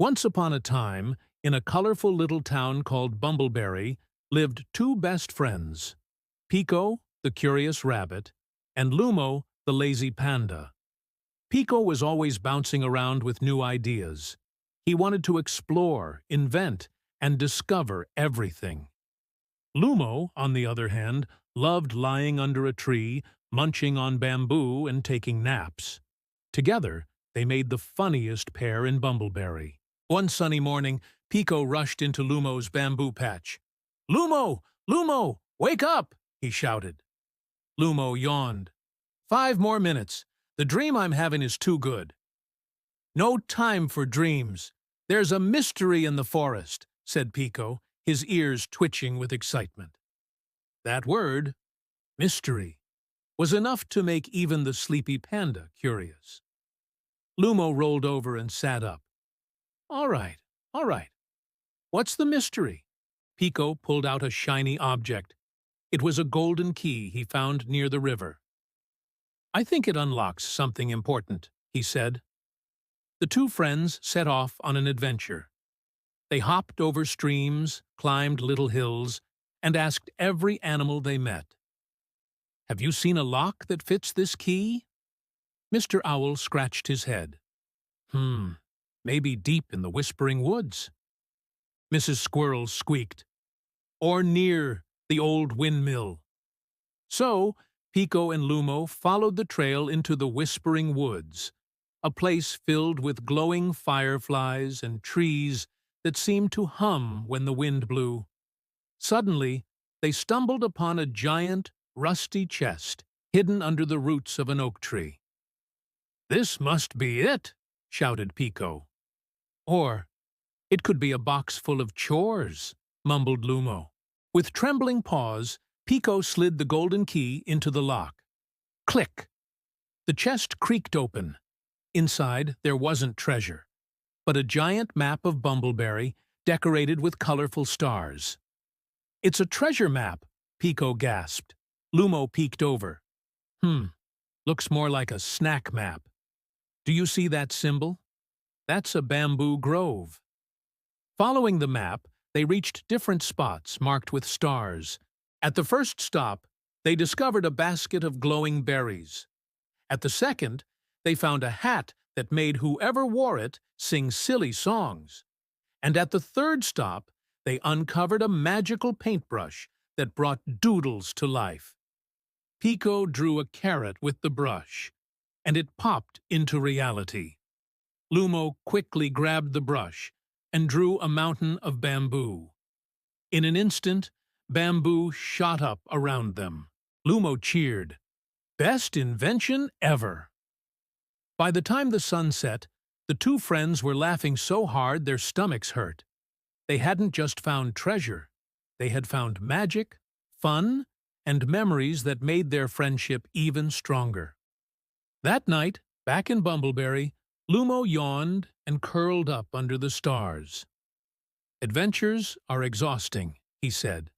Once upon a time, in a colorful little town called Bumbleberry, lived two best friends, Pico, the curious rabbit, and Lumo, the lazy panda. Pico was always bouncing around with new ideas. He wanted to explore, invent, and discover everything. Lumo, on the other hand, loved lying under a tree, munching on bamboo, and taking naps. Together, they made the funniest pair in Bumbleberry. One sunny morning, Pico rushed into Lumo's bamboo patch. "Lumo! Lumo! Wake up!" he shouted. Lumo yawned. "5 more minutes. The dream I'm having is too good." "No time for dreams. There's a mystery in the forest," said Pico, his ears twitching with excitement. That word, mystery, was enough to make even the sleepy panda curious. Lumo rolled over and sat up. All right. What's the mystery?" Pico pulled out a shiny object. It was a golden key he found near the river. "I think it unlocks something important," he said. The two friends set off on an adventure. They hopped over streams, climbed little hills, and asked every animal they met. "Have you seen a lock that fits this key?" Mr. Owl scratched his head. Maybe deep in the Whispering Woods." Mrs. Squirrel squeaked. "Or near the old windmill." So, Pico and Lumo followed the trail into the Whispering Woods, a place filled with glowing fireflies and trees that seemed to hum when the wind blew. Suddenly, they stumbled upon a giant, rusty chest hidden under the roots of an oak tree. "This must be it," shouted Pico. "Or it could be a box full of chores," mumbled Lumo. With trembling paws, Pico slid the golden key into the lock. Click! The chest creaked open. Inside, there wasn't treasure, but a giant map of Bumbleberry decorated with colorful stars. "It's a treasure map," Pico gasped. Lumo peeked over. Looks more like a snack map. Do you see that symbol? That's a bamboo grove." Following the map, they reached different spots marked with stars. At the first stop, they discovered a basket of glowing berries. At the second, they found a hat that made whoever wore it sing silly songs. And at the third stop, they uncovered a magical paintbrush that brought doodles to life. Pico drew a carrot with the brush, and it popped into reality. Lumo quickly grabbed the brush and drew a mountain of bamboo. In an instant, bamboo shot up around them. Lumo cheered. "Best invention ever!" By the time the sun set, the two friends were laughing so hard their stomachs hurt. They hadn't just found treasure. They had found magic, fun, and memories that made their friendship even stronger. That night, back in Bumbleberry, Lumo yawned and curled up under the stars. "Adventures are exhausting," he said.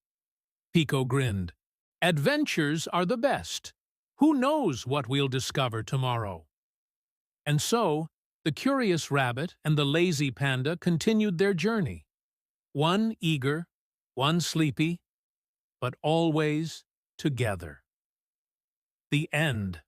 Pico grinned. "Adventures are the best. Who knows what we'll discover tomorrow?" And so, the curious rabbit and the lazy panda continued their journey. One eager, one sleepy, but always together. The end.